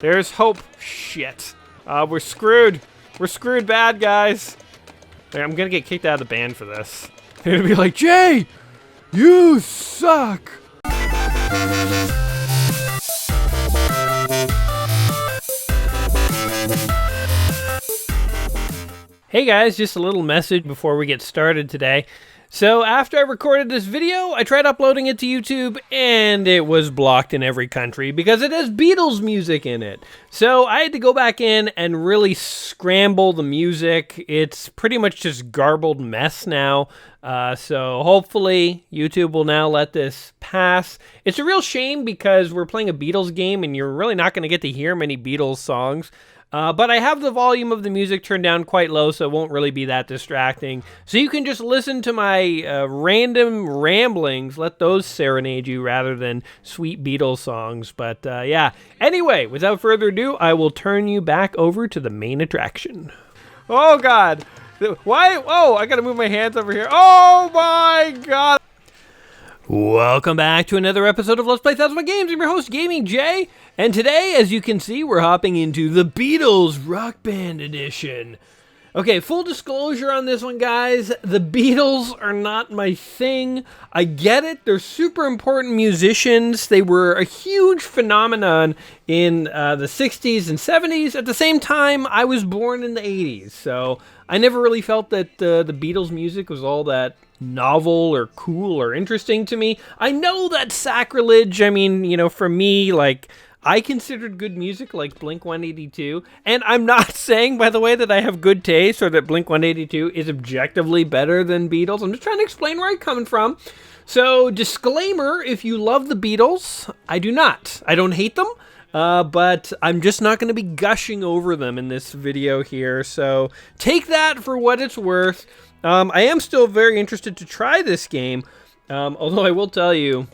There's hope. Shit. We're screwed. We're screwed bad, guys. I'm gonna get kicked out of the band for this. They're gonna be like, Jay, you suck. Hey guys, just a little message before we get started today. So after I recorded this video, I tried uploading it to YouTube and it was blocked in every country because it has Beatles music in it. So I had to go back in and really scramble the music. It's pretty much just garbled mess now. So hopefully YouTube will now let this pass. It's a real shame because we're playing a Beatles game and you're really not going to get to hear many Beatles songs. But I have the volume of the music turned down quite low, so it won't really be that distracting. So you can just listen to my random ramblings, let those serenade you rather than sweet Beatles songs. But yeah, anyway, without further ado, I will turn you back over to the main attraction. Oh God, why? Oh, I gotta move my hands over here. Oh my God. Welcome back to another episode of Let's Play Thousands of Games. I'm your host, Gaming Jay, and today, as you can see, we're hopping into the Beatles Rock Band Edition. Okay, full disclosure on this one, guys. The Beatles are not my thing. I get it. They're super important musicians. They were a huge phenomenon in the 60s and 70s. At the same time, I was born in the 80s, so I never really felt that the Beatles music was all that novel or cool or interesting to me. I know that's sacrilege. I mean, you know, for me, like, I considered good music like Blink-182, and I'm not saying, by the way, that I have good taste or that Blink-182 is objectively better than Beatles. I'm just trying to explain where I'm coming from. So, disclaimer, if you love the Beatles, I do not. I don't hate them, but I'm just not going to be gushing over them in this video here, so take that for what it's worth. I am still very interested to try this game, although I will tell you,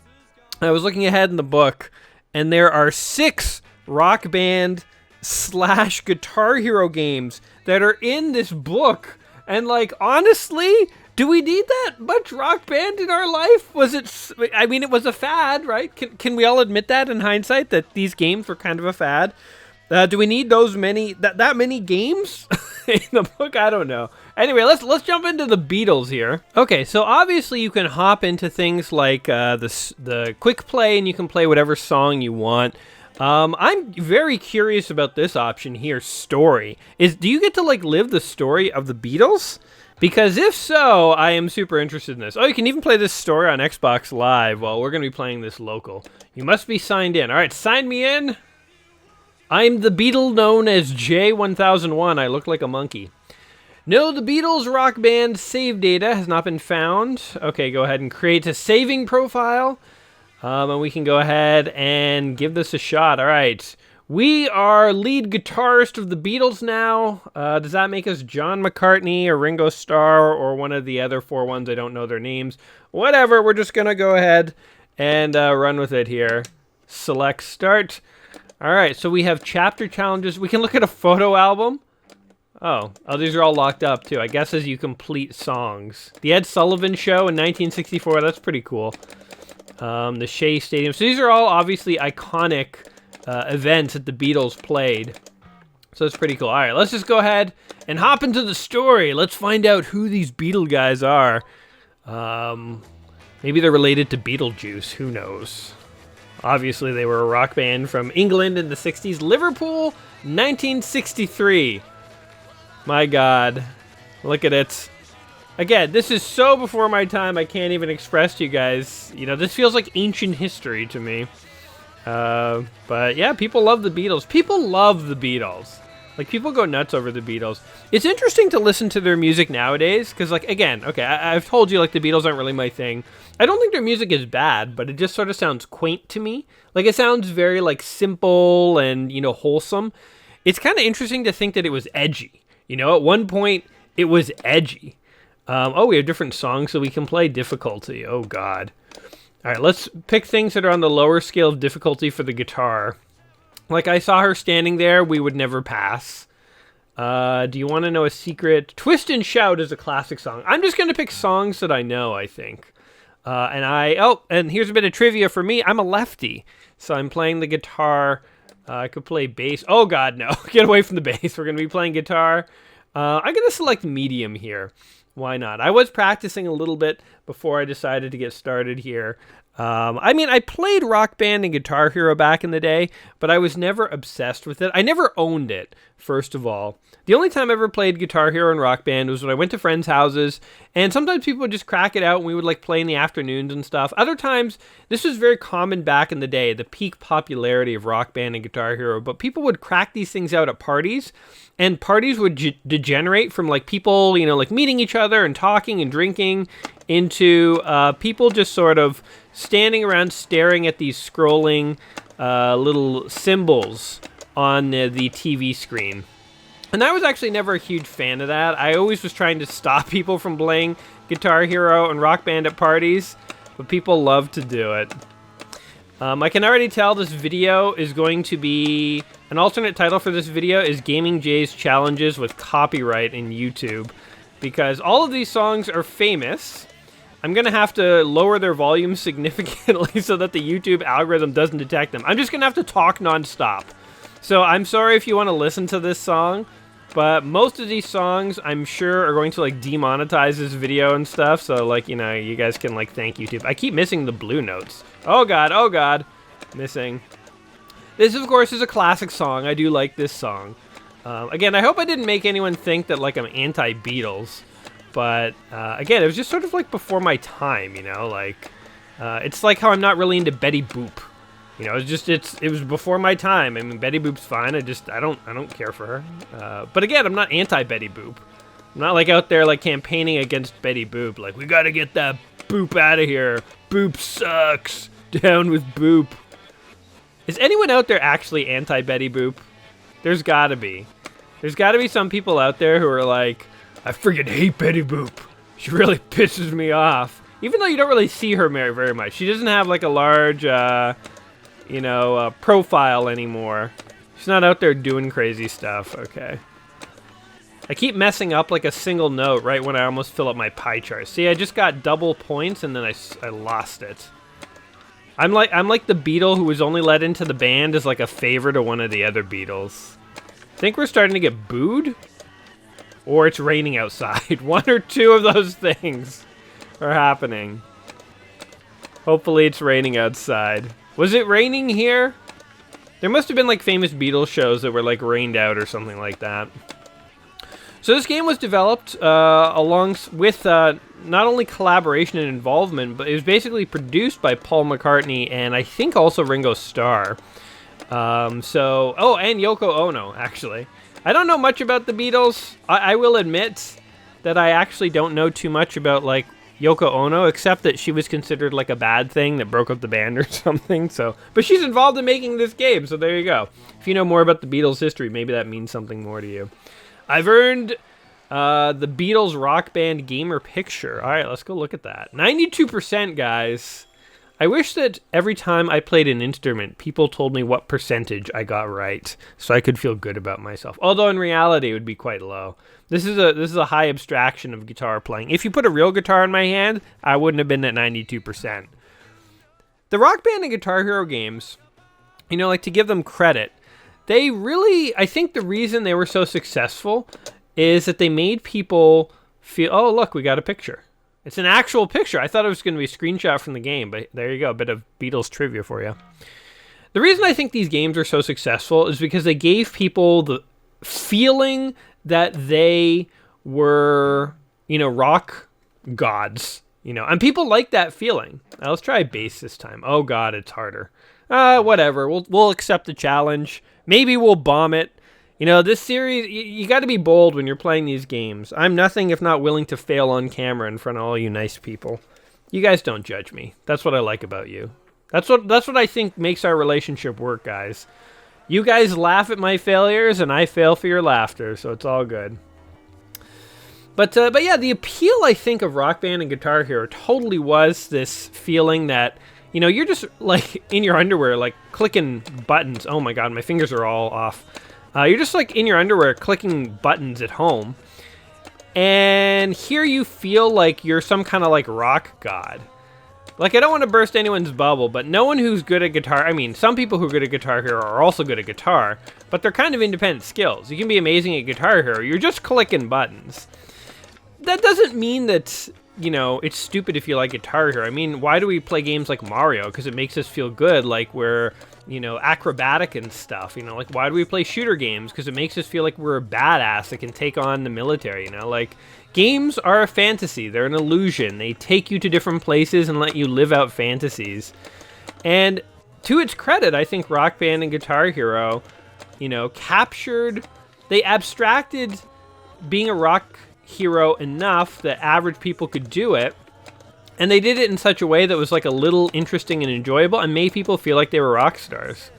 I was looking ahead in the book, and there are 6 Rock Band / Guitar Hero games that are in this book, and like, honestly, do we need that much Rock Band in our life? I mean, it was a fad, right? Can we all admit that in hindsight, that these games were kind of a fad? Do we need that many games in the book? I don't know. Anyway, let's jump into the Beatles here. Okay, so obviously you can hop into things like the quick play, and you can play whatever song you want. I'm very curious about this option here, story. Do you get to like live the story of the Beatles? Because if so, I am super interested in this. Oh, you can even play this story on Xbox Live. Well, we're going to be playing this local. You must be signed in. All right, sign me in. I'm the Beatle known as J1001. I look like a monkey. No, the Beatles Rock Band save data has not been found. Okay, go ahead and create a saving profile. And we can go ahead and give this a shot. All right. We are lead guitarist of the Beatles now. Does that make us John McCartney or Ringo Starr or one of the other 4 ones? I don't know their names. Whatever, we're just going to go ahead and run with it here. Select start. All right, so we have chapter challenges. We can look at a photo album. Oh, these are all locked up, too. I guess as you complete songs. The Ed Sullivan Show in 1964, that's pretty cool. The Shea Stadium. So these are all obviously iconic events that the Beatles played. So it's pretty cool. All right, let's just go ahead and hop into the story. Let's find out who these Beatle guys are. Maybe they're related to Beetlejuice. Who knows? Obviously, they were a rock band from England in the 60s. Liverpool, 1963. My God. Look at it. Again, this is so before my time, I can't even express to you guys. You know, this feels like ancient history to me. But yeah, people love the Beatles. People love the Beatles. Like, people go nuts over the Beatles. It's interesting to listen to their music nowadays, because, like, again, okay, I've told you, like, the Beatles aren't really my thing. I don't think their music is bad, but it just sort of sounds quaint to me. Like, it sounds very, like, simple and, you know, wholesome. It's kind of interesting to think that it was edgy. You know, at one point, it was edgy. Oh, we have different songs so we can play difficulty. Oh, God. All right, let's pick things that are on the lower scale of difficulty for the guitar. Like, I saw her standing there, we would never pass. Do you want to know a secret? Twist and Shout is a classic song. I'm just going to pick songs that I know, I think. And here's a bit of trivia for me. I'm a lefty, so I'm playing the guitar I could play bass. Oh god, no. Get away from the bass. We're going to be playing guitar. I'm going to select medium here. Why not? I was practicing a little bit before I decided to get started here. I mean, I played Rock Band and Guitar Hero back in the day, but I was never obsessed with it. I never owned it, first of all. The only time I ever played Guitar Hero and Rock Band was when I went to friends' houses, and sometimes people would just crack it out and we would like play in the afternoons and stuff. Other times, this was very common back in the day, the peak popularity of Rock Band and Guitar Hero, but people would crack these things out at parties, and parties would degenerate from like people, you know, like meeting each other and talking and drinking into people just sort of standing around staring at these scrolling little symbols on the TV screen. And I was actually never a huge fan of that. I always was trying to stop people from playing Guitar Hero and Rock Band at parties, but people love to do it. I can already tell this video is going to be... An alternate title for this video is Gaming Jay's Challenges with Copyright in YouTube, because all of these songs are famous. I'm going to have to lower their volume significantly so that the YouTube algorithm doesn't detect them. I'm just going to have to talk nonstop. So I'm sorry if you want to listen to this song, but most of these songs I'm sure are going to like demonetize this video and stuff. So like, you know, you guys can like thank YouTube. I keep missing the blue notes. Oh god, missing. This of course is a classic song. I do like this song. Again, I hope I didn't make anyone think that like I'm anti-Beatles. But, again, it was just sort of, like, before my time, you know? Like, it's like how I'm not really into Betty Boop. You know, it was before my time. I mean, Betty Boop's fine. I don't care for her. But, again, I'm not anti-Betty Boop. I'm not, like, out there, like, campaigning against Betty Boop. Like, we gotta get that Boop out of here. Boop sucks. Down with Boop. Is anyone out there actually anti-Betty Boop? There's gotta be. There's gotta be some people out there who are like... I friggin' hate Betty Boop. She really pisses me off. Even though you don't really see her very much. She doesn't have like a large, profile anymore. She's not out there doing crazy stuff. Okay. I keep messing up like a single note right when I almost fill up my pie chart. See, I just got double points and then I lost it. I'm like the Beatle who was only let into the band as like a favor to one of the other Beatles. Think we're starting to get booed? Or it's raining outside. One or two of those things are happening. Hopefully it's raining outside. Was it raining here? There must have been like famous Beatles shows that were like rained out or something like that. So this game was developed along with not only collaboration and involvement, but it was basically produced by Paul McCartney and I think also Ringo Starr. And Yoko Ono, actually. I don't know much about the Beatles. I will admit that I actually don't know too much about, like, Yoko Ono, except that she was considered, like, a bad thing that broke up the band or something, so... But she's involved in making this game, so there you go. If you know more about the Beatles' history, maybe that means something more to you. I've earned the Beatles Rock Band Gamer Picture. All right, let's go look at that. 92%, guys. I wish that every time I played an instrument, people told me what percentage I got right, so I could feel good about myself. Although in reality, it would be quite low. This is a high abstraction of guitar playing. If you put a real guitar in my hand, I wouldn't have been at 92%. The Rock Band and Guitar Hero games, you know, like to give them credit, they really, I think the reason they were so successful is that they made people feel, oh, look, we got a picture. It's an actual picture. I thought it was going to be a screenshot from the game, but there you go, a bit of Beatles trivia for you. The reason I think these games are so successful is because they gave people the feeling that they were, you know, rock gods, you know, and people like that feeling. Now, let's try bass this time. Oh god, it's harder. Whatever. We'll accept the challenge. Maybe we'll bomb it. You know, this series, you got to be bold when you're playing these games. I'm nothing if not willing to fail on camera in front of all you nice people. You guys don't judge me. That's what I like about you. That's what I think makes our relationship work, guys. You guys laugh at my failures, and I fail for your laughter, so it's all good. But yeah, the appeal, I think, of Rock Band and Guitar Hero totally was this feeling that, you know, you're just, like, in your underwear, like, clicking buttons. Oh my god, my fingers are all off. You're just like in your underwear clicking buttons at home, and here you feel like you're some kind of like rock god. Like, I don't want to burst anyone's bubble, but no one who's good at guitar, I mean, some people who are good at Guitar Hero are also good at guitar, but they're kind of independent skills. You can be amazing at Guitar Hero, you're just clicking buttons. That doesn't mean that, you know, it's stupid if you like Guitar Hero. I mean, why do we play games like Mario? Because it makes us feel good, like we're, you know, acrobatic and stuff, you know? Like, why do we play shooter games? Because it makes us feel like we're a badass that can take on the military, you know? Like, games are a fantasy. They're an illusion. They take you to different places and let you live out fantasies. And to its credit, I think Rock Band and Guitar Hero, you know, they abstracted being a rock hero enough that average people could do it. And they did it in such a way that was like a little interesting and enjoyable and made people feel like they were rock stars.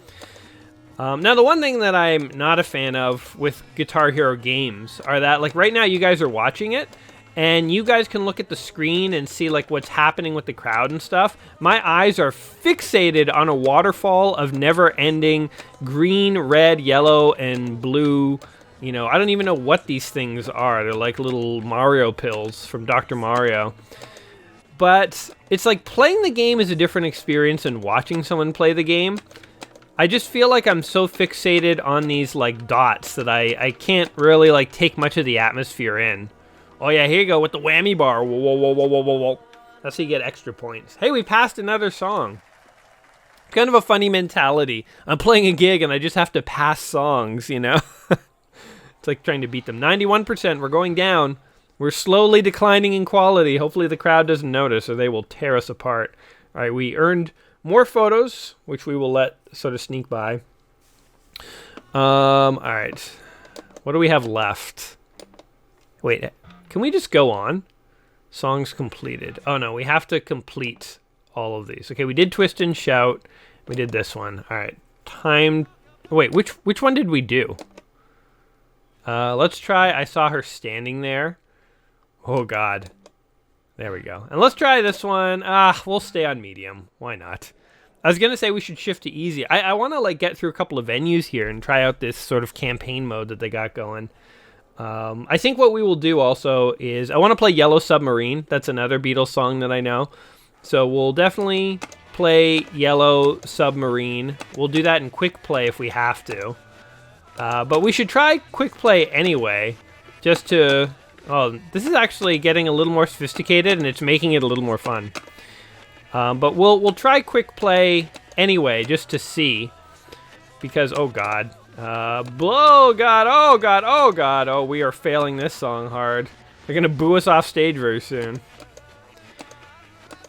Now, the one thing that I'm not a fan of with Guitar Hero games are that, like, right now you guys are watching it, and you guys can look at the screen and see, like, what's happening with the crowd and stuff. My eyes are fixated on a waterfall of never-ending green, red, yellow, and blue. You know, I don't even know what these things are. They're like little Mario pills from Dr. Mario. But it's like playing the game is a different experience than watching someone play the game. I just feel like I'm so fixated on these, like, dots that I can't really, like, take much of the atmosphere in. Oh, yeah, here you go with the whammy bar. Whoa, whoa, whoa, whoa, whoa, whoa, whoa. That's how you get extra points. Hey, we passed another song. Kind of a funny mentality. I'm playing a gig and I just have to pass songs, you know? It's like trying to beat them. 91%, we're going down. We're slowly declining in quality. Hopefully the crowd doesn't notice or they will tear us apart. All right, we earned more photos, which we will let sort of sneak by. All right. What do we have left? Wait, can we just go on? Songs completed. Oh, no, we have to complete all of these. Okay, we did Twist and Shout. We did this one. All right, time. Wait, which one did we do? Let's try I Saw Her Standing There. Oh, God. There we go. And let's try this one. We'll stay on medium. Why not? I was going to say we should shift to easy. I want to, like, get through a couple of venues here and try out this sort of campaign mode that they got going. I think what we will do also is I want to play Yellow Submarine. That's another Beatles song that I know. So we'll definitely play Yellow Submarine. We'll do that in quick play if we have to. But we should try quick play anyway, just to... Oh, this is actually getting a little more sophisticated, and it's making it a little more fun. But we'll try quick play anyway, just to see. Because, oh God. Oh God, oh God, oh God. Oh, we are failing this song hard. They're going to boo us off stage very soon.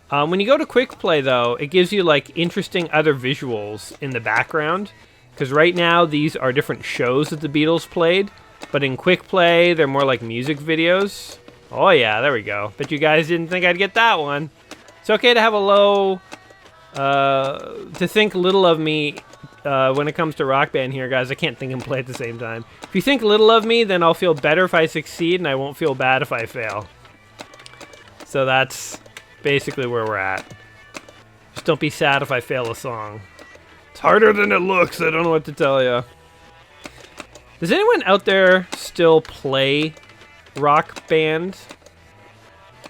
When you go to quick play, though, it gives you, like, interesting other visuals in the background. Because right now, these are different shows that the Beatles played. But in quick play, they're more like music videos. Oh yeah, there we go. Bet you guys didn't think I'd get that one. It's okay to have a low, to think little of me when it comes to Rock Band here, guys. I can't think and play at the same time. If you think little of me, then I'll feel better if I succeed, and I won't feel bad if I fail. So that's basically where we're at. Just don't be sad if I fail a song. It's harder than it looks, I don't know what to tell you. Does anyone out there still play Rock Band?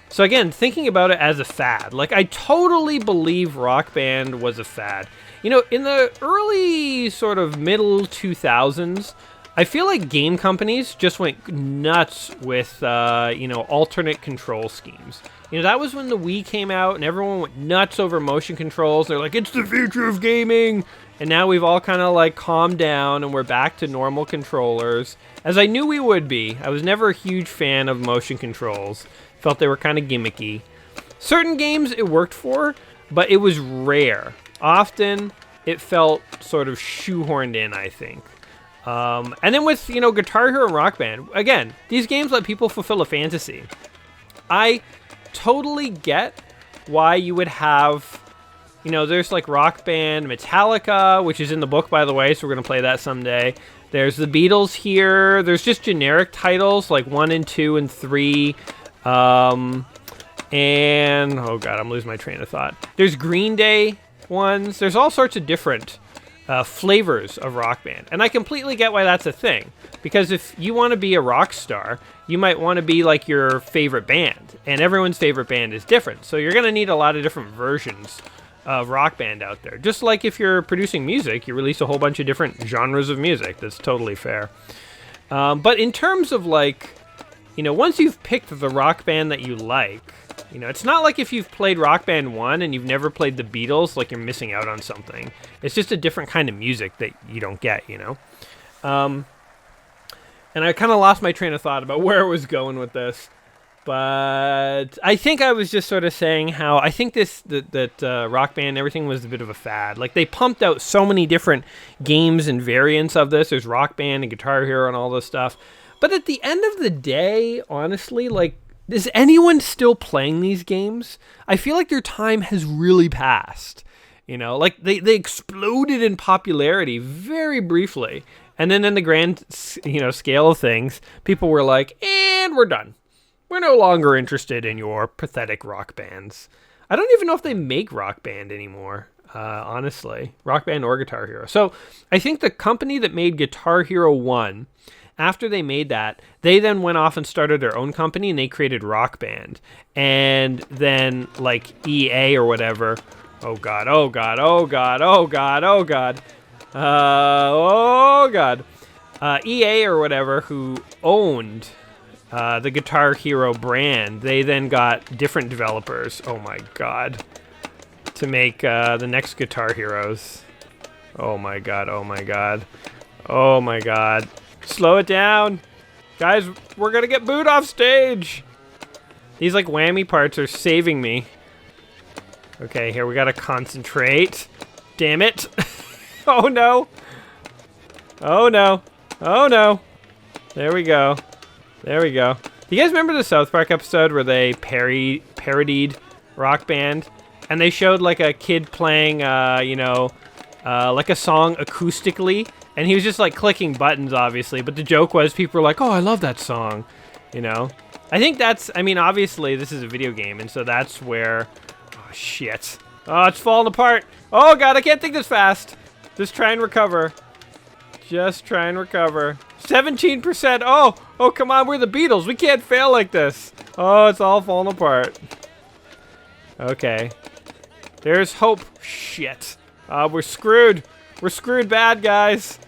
So again, thinking about it as a fad, like I totally believe Rock Band was a fad. You know, in the early sort of middle 2000s, I feel like game companies just went nuts with, you know, alternate control schemes. You know, that was when the Wii came out and everyone went nuts over motion controls. They're like, it's the future of gaming. And now we've all kind of like calmed down and we're back to normal controllers, as I knew we would be. I was never a huge fan of motion controls. Felt they were kind of gimmicky. Certain games it worked for, but it was rare. Often it felt sort of shoehorned in, I think. And then with, you know, Guitar Hero and Rock Band, again, these games let people fulfill a fantasy. I totally get why you would have... You know, there's like Rock Band, Metallica, which is in the book, by the way, so we're going to play that someday. There's the Beatles here. There's just generic titles like 1 and 2 and 3. And, oh God, I'm losing my train of thought. There's Green Day ones. There's all sorts of different flavors of Rock Band. And I completely get why that's a thing. Because if you want to be a rock star, you might want to be like your favorite band. And everyone's favorite band is different. So you're going to need a lot of different versions of Rock Band out there. Just like if you're producing music, you release a whole bunch of different genres of music. That's totally fair. But in terms of like, once you've picked the Rock Band that you like, it's not like if you've played Rock Band 1 and you've never played the Beatles, like you're missing out on something. It's just a different kind of music that you don't get, And I kind of lost my train of thought about where I was going with this. But I think I was just sort of saying how I think that Rock Band and everything was a bit of a fad. Like, they pumped out so many different games and variants of this. There's Rock Band and Guitar Hero and all this stuff. But at the end of the day, honestly, like, is anyone still playing these games? I feel like their time has really passed. Like, they exploded in popularity very briefly. And then in the grand, scale of things, people were like, and we're done. We're no longer interested in your pathetic rock bands. I don't even know if they make Rock Band anymore, honestly. Rock Band or Guitar Hero. So I think the company that made Guitar Hero 1, after they made that, they then went off and started their own company, and they created Rock Band. And then, like, EA or whatever. Oh, God, oh, God, oh, God, oh, God, oh, God. EA or whatever, who owned the Guitar Hero brand, they then got different developers, oh my god, to make the next Guitar Heroes. Oh my god, oh my god, oh my god. Slow it down. Guys, we're gonna get booed off stage. These like whammy parts are saving me. Okay, here we gotta concentrate. Damn it. Oh no. Oh no. Oh no. There we go. There we go. Do you guys remember the South Park episode where they parodied Rock Band? And they showed like a kid playing, like a song acoustically. And he was just like clicking buttons, obviously. But the joke was people were like, oh, I love that song. I think that's, obviously this is a video game. And so that's where, oh, shit. Oh, it's falling apart. Oh, God, I can't think this fast. Just try and recover. Just try and recover. 17%. Oh, come on. We're the Beatles. We can't fail like this. Oh, it's all falling apart. Okay. There's hope. Shit. We're screwed. We're screwed bad, guys.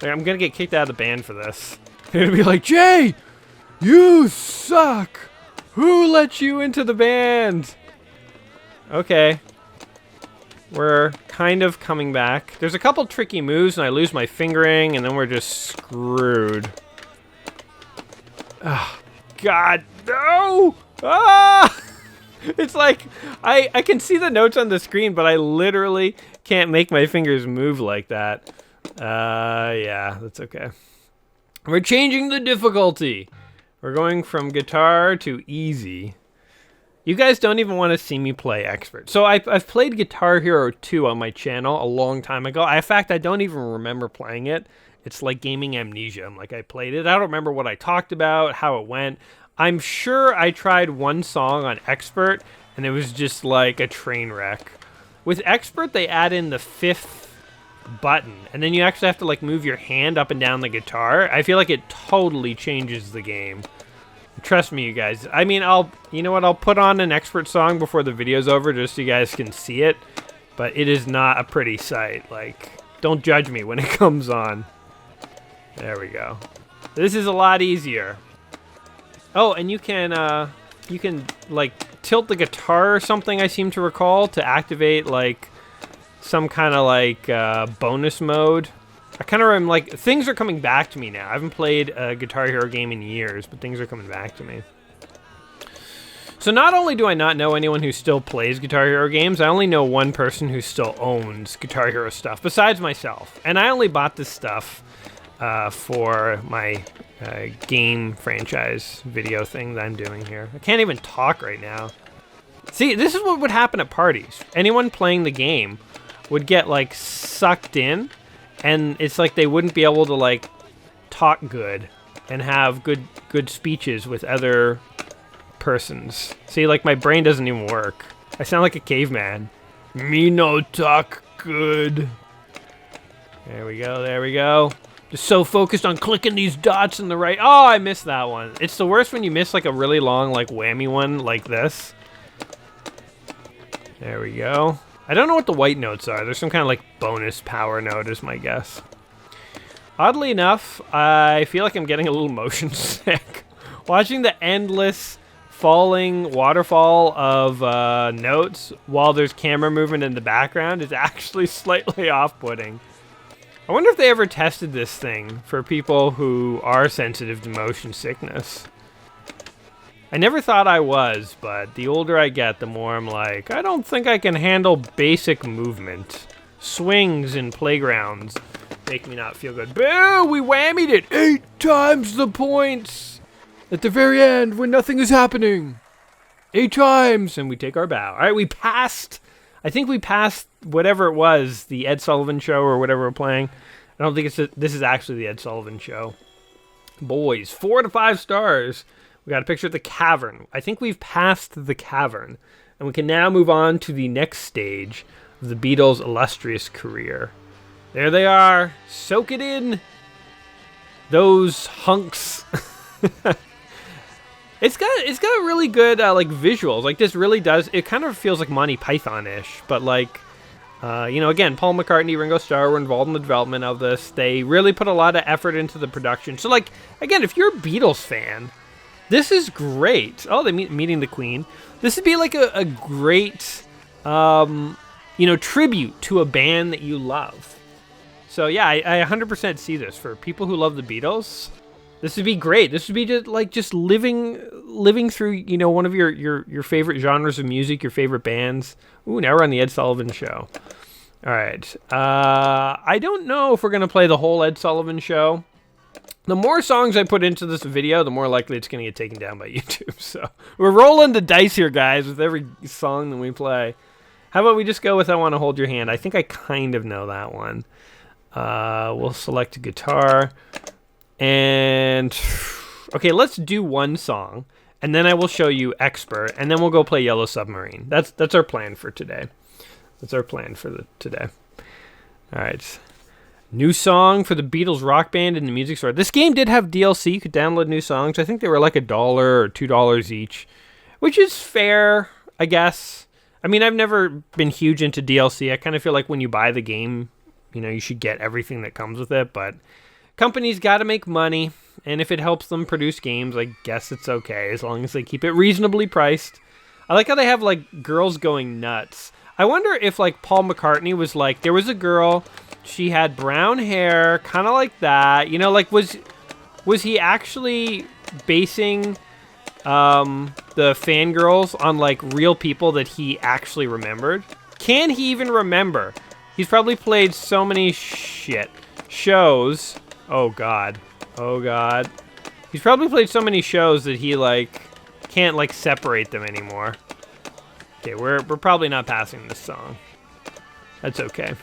I'm going to get kicked out of the band for this. They're going to be like, Jay, you suck. Who let you into the band? Okay. We're kind of coming back. There's a couple tricky moves, and I lose my fingering, and then we're just screwed. Oh, God, no! Ah! It's like, I can see the notes on the screen, but I literally can't make my fingers move like that. Yeah, that's okay. We're changing the difficulty. We're going from guitar to easy. You guys don't even want to see me play expert. So I've played Guitar Hero 2 on my channel a long time ago. In fact, I don't even remember playing it. It's like gaming amnesia. I'm like, I played it. I don't remember what I talked about, how it went. I'm sure I tried one song on expert, and it was just like a train wreck. With expert, they add in the 5th button, and then you actually have to like move your hand up and down the guitar. I feel like it totally changes the game. Trust me, you guys. You know what? I'll put on an expert song before the video's over just so you guys can see it. But it is not a pretty sight. Like, don't judge me when it comes on. There we go. This is a lot easier. Oh, and you can like tilt the guitar or something, I seem to recall, to activate like some kind of like bonus mode. I kind of am like, things are coming back to me now. I haven't played a Guitar Hero game in years, but things are coming back to me. So not only do I not know anyone who still plays Guitar Hero games, I only know one person who still owns Guitar Hero stuff, besides myself. And I only bought this stuff for my game franchise video thing that I'm doing here. I can't even talk right now. See, this is what would happen at parties. Anyone playing the game would get like sucked in. And it's like they wouldn't be able to like talk good and have good speeches with other persons. See, like my brain doesn't even work. I sound like a caveman. Me no talk good. There we go, there we go. Just so focused on clicking these dots in the right. Oh, I missed that one. It's the worst when you miss like a really long like whammy one like this. There we go. I don't know what the white notes are. There's some kind of like bonus power note is my guess. Oddly enough, I feel like I'm getting a little motion sick. Watching the endless falling waterfall of notes while there's camera movement in the background is actually slightly off-putting. I wonder if they ever tested this thing for people who are sensitive to motion sickness. I never thought I was, but the older I get, the more I'm like, I don't think I can handle basic movement. Swings in playgrounds make me not feel good. Boo! We whammied it 8 times the points at the very end when nothing is happening. 8 times, and we take our bow. All right, we passed. I think we passed whatever it was, the Ed Sullivan Show or whatever we're playing. I don't think this is actually the Ed Sullivan Show. Boys, 4 to 5 stars. We got a picture of the cavern. I think we've passed the cavern, and we can now move on to the next stage of the Beatles' illustrious career. There they are. Soak it in. Those hunks. It's got really good like visuals. Like this really does. It kind of feels like Monty Python-ish, but like you know, again, Paul McCartney, Ringo Starr were involved in the development of this. They really put a lot of effort into the production. So like again, if you're a Beatles fan, this is great. Oh, they meeting the Queen. This would be like a great you know, tribute to a band that you love. So yeah, I 100% see this for people who love the Beatles. This would be great. This would be just living through, you know, one of your favorite genres of music, your favorite bands. Ooh, now we're on the Ed Sullivan Show. All right. I don't know if we're gonna play the whole Ed Sullivan Show. The more songs I put into this video, the more likely it's gonna get taken down by YouTube. So we're rolling the dice here, guys, with every song that we play. How about we just go with "I Want to Hold Your Hand"? I think I kind of know that one. We'll select a guitar. And okay, let's do one song, and then I will show you Expert, and then we'll go play Yellow Submarine. That's our plan for today. That's our plan for today. All right, new song for the Beatles Rock Band in the music store. This game did have DLC. You could download new songs. I think they were like $1 or $2 each, which is fair, I guess. I mean, I've never been huge into DLC. I kind of feel like when you buy the game, you know, you should get everything that comes with it, but companies got to make money, and if it helps them produce games, I guess it's okay, as long as they keep it reasonably priced. I like how they have, like, girls going nuts. I wonder if, like, Paul McCartney was like, there was a girl, she had brown hair, kind of like that, you know, like, was he actually basing the fangirls on, like, real people that he actually remembered? Can he even remember? He's probably played so many shows. Oh god. Oh god. He's probably played so many shows that he like can't like separate them anymore. Okay, we're probably not passing this song. That's okay.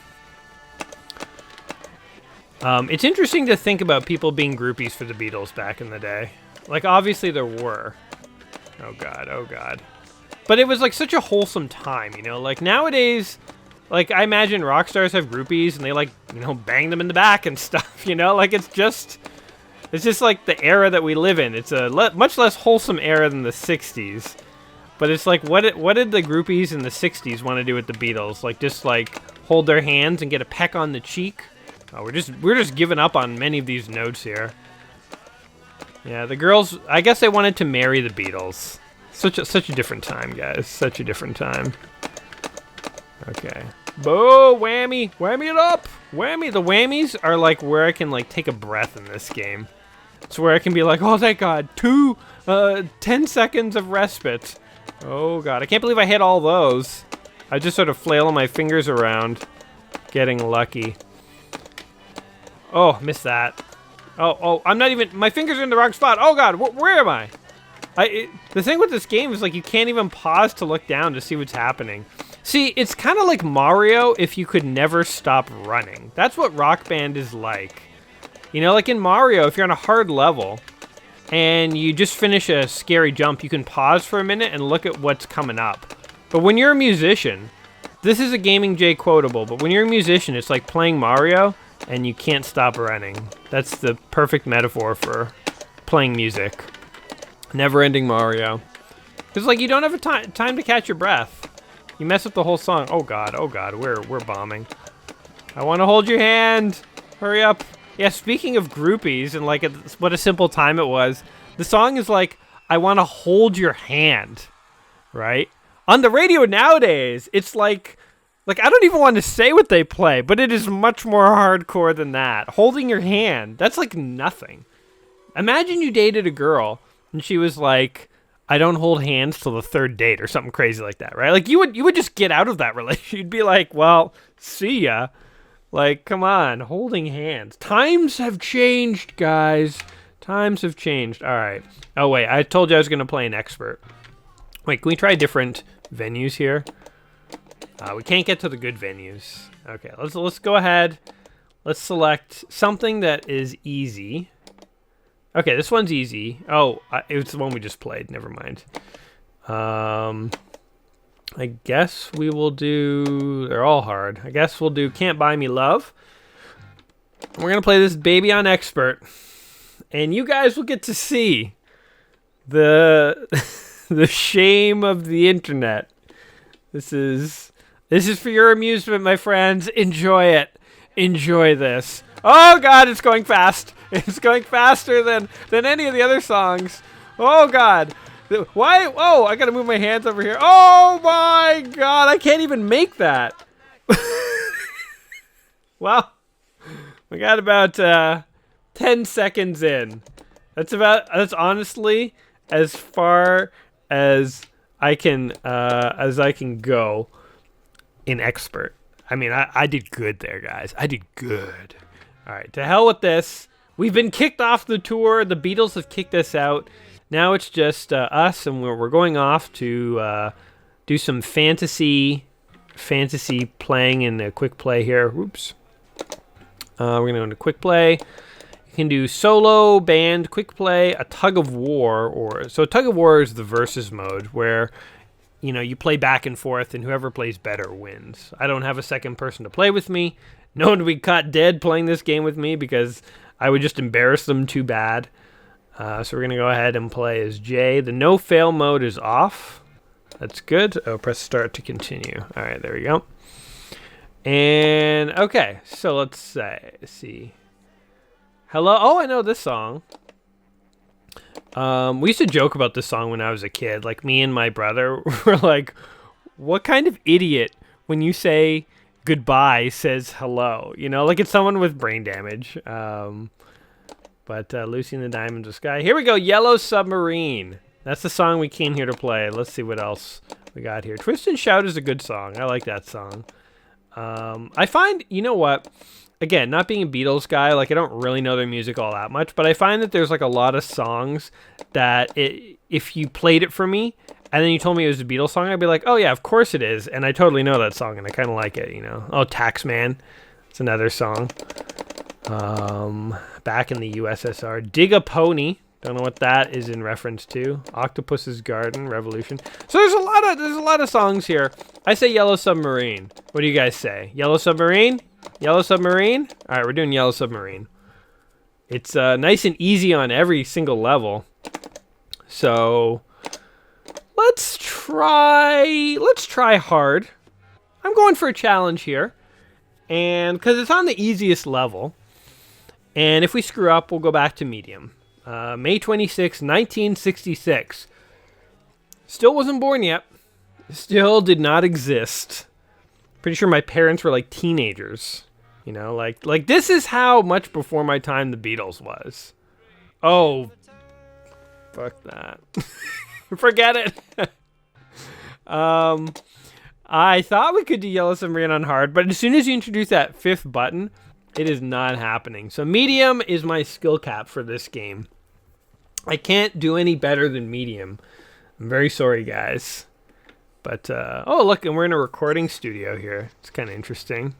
It's interesting to think about people being groupies for the Beatles back in the day. Like obviously there were. Oh god, oh god. But it was like such a wholesome time, you know? Like nowadays, like, I imagine rock stars have groupies and they, like, you know, bang them in the back and stuff, you know? Like, it's just like the era that we live in. It's a much less wholesome era than the 60s. But it's like, what did the groupies in the 60s want to do with the Beatles? Like, just, like, hold their hands and get a peck on the cheek? Oh, we're just giving up on many of these notes here. Yeah, the girls, I guess they wanted to marry the Beatles. Such a different time, guys. Such a different time. Okay. Boo! Whammy! Whammy it up! Whammy! The whammies are like where I can like take a breath in this game. It's where I can be like, oh thank god, 10 seconds of respite. Oh god, I can't believe I hit all those. I just sort of flailing my fingers around, getting lucky. Oh, missed that. Oh, I'm not even, my fingers are in the wrong spot. Oh god, where am I? The thing with this game is like you can't even pause to look down to see what's happening. See, it's kind of like Mario if you could never stop running. That's what Rock Band is like. You know, like in Mario, if you're on a hard level and you just finish a scary jump, you can pause for a minute and look at what's coming up. But when you're a musician, this is a Gaming J quotable, but when you're a musician, it's like playing Mario. and you can't stop running. That's the perfect metaphor for playing music. Never-ending Mario. Because, like, you don't have a time to catch your breath. You mess up the whole song. Oh god, we're bombing. I want to hold your hand. Hurry up. Yeah, speaking of groupies and, like, what a simple time it was, the song is like, I want to hold your hand, right? On the radio nowadays, it's like, I don't even want to say what they play, but it is much more hardcore than that. Holding your hand, that's like nothing. Imagine you dated a girl, and she was like, I don't hold hands till the third date or something crazy like that, right? Like, you would just get out of that relationship. You'd be like, well, see ya. Like, come on, holding hands. Times have changed, guys. Times have changed. All right. Oh, wait, I told you I was going to play an expert. Wait, can we try different venues here? We can't get to the good venues. Okay, let's go ahead. Let's select something that is easy. Okay, this one's easy. Oh, it's the one we just played. Never mind. I guess we will do... They're all hard. I guess we'll do Can't Buy Me Love. We're going to play this baby on expert. And you guys will get to see the the shame of the internet. This is for your amusement, my friends. Enjoy it. Enjoy this. Oh god, it's going fast. It's going faster than any of the other songs. Oh god. Why? Oh, I gotta move my hands over here. Oh my god, I can't even make that. Well, we got about 10 seconds in. That's honestly as far as I can go in expert. I mean, I did good there, guys. I did good. All right, to hell with this. We've been kicked off the tour. The Beatles have kicked us out. Now it's just us, and we're going off to do some fantasy playing in a quick play here. Oops. We're going to go into quick play. You can do solo, band, quick play, a Tug of War. So Tug of War is the versus mode where, you know, you play back and forth, and whoever plays better wins. I don't have a second person to play with me. No one would be caught dead playing this game with me because I would just embarrass them too bad. So we're going to go ahead and play as Jay. The no-fail mode is off. That's good. Oh, press start to continue. All right, there we go. And, okay, so let's see. Hello? Oh, I know this song. We used to joke about this song when I was a kid. Like, me and my brother were like, what kind of idiot, when you say goodbye, says hello? You know, like it's someone with brain damage. But Lucy and the Diamonds of Sky. Here we go, Yellow Submarine. That's the song we came here to play. Let's see what else we got here. Twist and Shout is a good song. I like that song. I find, you know what? Again, not being a Beatles guy, like I don't really know their music all that much, but I find that there's like a lot of songs that if you played it for me and then you told me it was a Beatles song, I'd be like, oh yeah, of course it is. And I totally know that song and I kind of like it, you know. Oh, Taxman. It's another song. Back in the USSR. Dig a Pony. Don't know what that is in reference to. Octopus's Garden, Revolution. So there's a lot of songs here. I say Yellow Submarine. What do you guys say? Yellow Submarine? Yellow Submarine? All right, we're doing Yellow Submarine. It's nice and easy on every single level. So let's try hard. I'm going for a challenge here. And because it's on the easiest level. And if we screw up, we'll go back to medium. May 26, 1966. Still wasn't born yet. Still did not exist. Pretty sure my parents were like teenagers. You know, like this is how much before my time the Beatles was. Oh, fuck that. Forget it. I thought we could do Yellow Submarine on hard, but as soon as you introduce that fifth button, it is not happening. So medium is my skill cap for this game. I can't do any better than medium. I'm very sorry, guys. But, oh, look, and we're in a recording studio here. It's kind of interesting.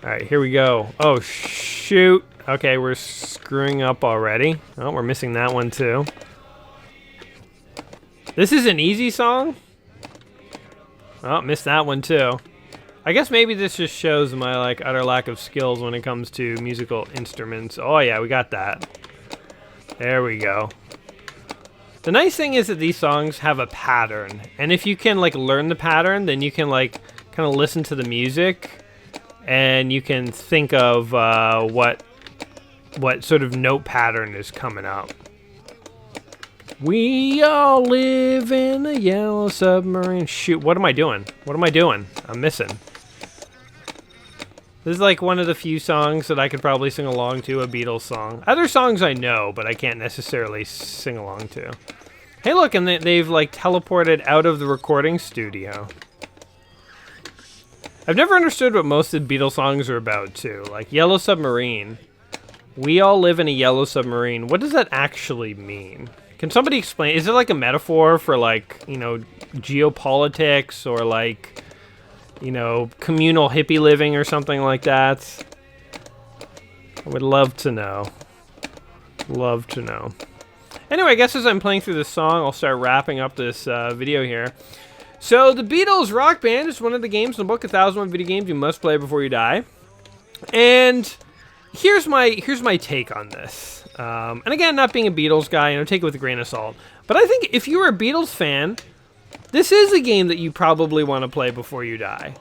All right, here we go. Oh, shoot. Okay, we're screwing up already. Oh, we're missing that one, too. This is an easy song? Oh, missed that one, too. I guess maybe this just shows my like utter lack of skills when it comes to musical instruments. Oh yeah, we got that. There we go. The nice thing is that these songs have a pattern, and if you can like learn the pattern, then you can like kind of listen to the music, and you can think of what sort of note pattern is coming up. We all live in a yellow submarine. Shoot, what am I doing? What am I doing? I'm missing. This is like one of the few songs that I could probably sing along to, a Beatles song. Other songs I know, but I can't necessarily sing along to. Hey look, and they've like teleported out of the recording studio. I've never understood what most of the Beatles songs are about too. Like Yellow Submarine. We all live in a yellow submarine. What does that actually mean? Can somebody explain? Is it like a metaphor for like, you know, geopolitics or like, you know, communal hippie living or something like that? I would love to know. Love to know. Anyway, I guess as I'm playing through this song, I'll start wrapping up this video here. So, the Beatles Rock Band is one of the games in the book, 1001 Video Games You Must Play Before You Die. And here's my take on this. And again, not being a Beatles guy, you know, take it with a grain of salt. But I think if you're a Beatles fan, this is a game that you probably want to play before you die.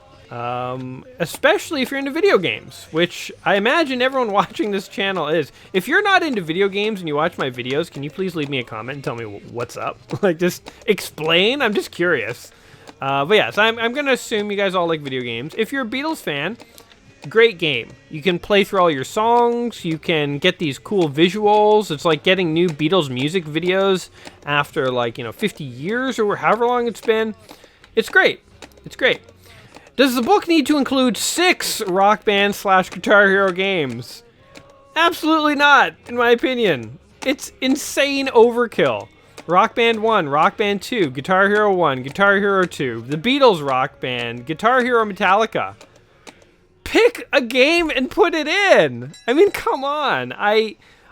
Especially if you're into video games, which I imagine everyone watching this channel is. If you're not into video games and you watch my videos, can you please leave me a comment and tell me what's up? Like, just explain. I'm just curious. But yeah, so I'm going to assume you guys all like video games. If you're a Beatles fan, great game. You can play through all your songs. You can get these cool visuals. It's like getting new Beatles music videos after like, you know, 50 years or however long it's been. It's great. It's great. Does the book need to include 6 Rock Band / Guitar Hero games? Absolutely not, in my opinion. It's insane overkill. Rock Band 1, Rock Band 2, Guitar Hero 1, Guitar Hero 2, the Beatles Rock Band, Guitar Hero Metallica. Pick a game and put it in. I mean, come on.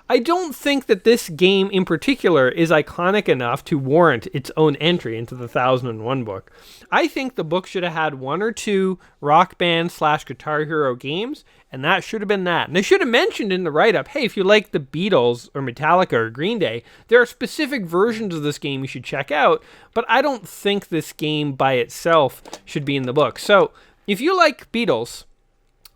I don't think that this game in particular is iconic enough to warrant its own entry into the 1001 book. I think the book should have had 1 or 2 Rock Band / Guitar Hero games, and that should have been that. And they should have mentioned in the write-up, hey, if you like the Beatles or Metallica or Green Day, there are specific versions of this game you should check out, but I don't think this game by itself should be in the book. So, if you like Beatles,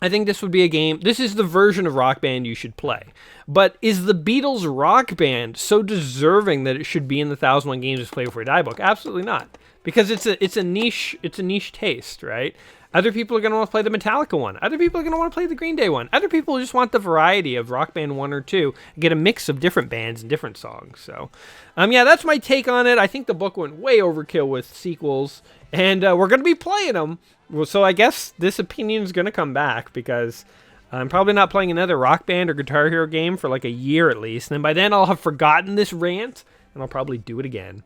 I think this would be a game. This is the version of Rock Band you should play. But is the Beatles Rock Band so deserving that it should be in the 1001 Games to Play Before You Die book? Absolutely not. Because it's a niche taste, right? Other people are going to want to play the Metallica one. Other people are going to want to play the Green Day one. Other people just want the variety of Rock Band 1 or 2 and get a mix of different bands and different songs. So, yeah, that's my take on it. I think the book went way overkill with sequels, and we're going to be playing them. So I guess this opinion is going to come back because I'm probably not playing another Rock Band or Guitar Hero game for like a year at least. And then by then I'll have forgotten this rant and I'll probably do it again.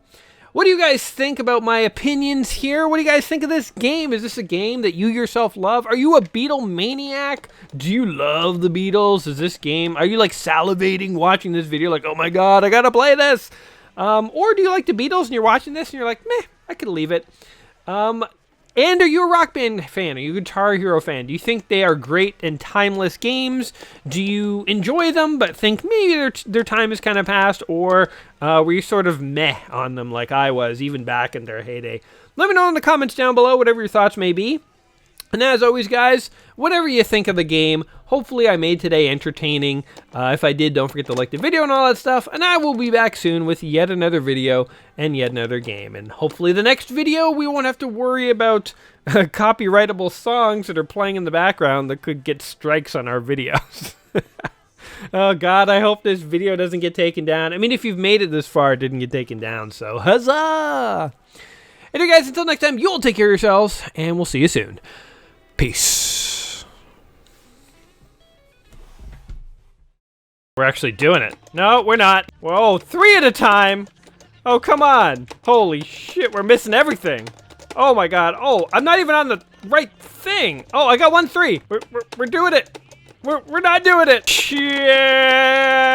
What do you guys think about my opinions here? What do you guys think of this game? Is this a game that you yourself love? Are you a Beatle maniac? Do you love the Beatles? Is this game, are you like salivating watching this video like, oh my God, I gotta play this? Or do you like the Beatles and you're watching this and you're like, meh, I could leave it. And are you a Rock Band fan? Are you a Guitar Hero fan? Do you think they are great and timeless games? Do you enjoy them but think maybe their time is kind of past? Or were you sort of meh on them like I was, even back in their heyday? Let me know in the comments down below, whatever your thoughts may be. And as always, guys, whatever you think of the game, hopefully I made today entertaining. If I did, don't forget to like the video and all that stuff. And I will be back soon with yet another video and yet another game. And hopefully the next video, we won't have to worry about copyrightable songs that are playing in the background that could get strikes on our videos. Oh, God, I hope this video doesn't get taken down. I mean, if you've made it this far, it didn't get taken down, so huzzah! Anyway, guys, until next time, you all take care of yourselves, and we'll see you soon. Peace. We're actually doing it. No, we're not. Whoa, 3 at a time. Oh, come on. Holy shit, we're missing everything. Oh my God. Oh, I'm not even on the right thing. Oh, I got 1-3. We're doing it. We're not doing it. Shit.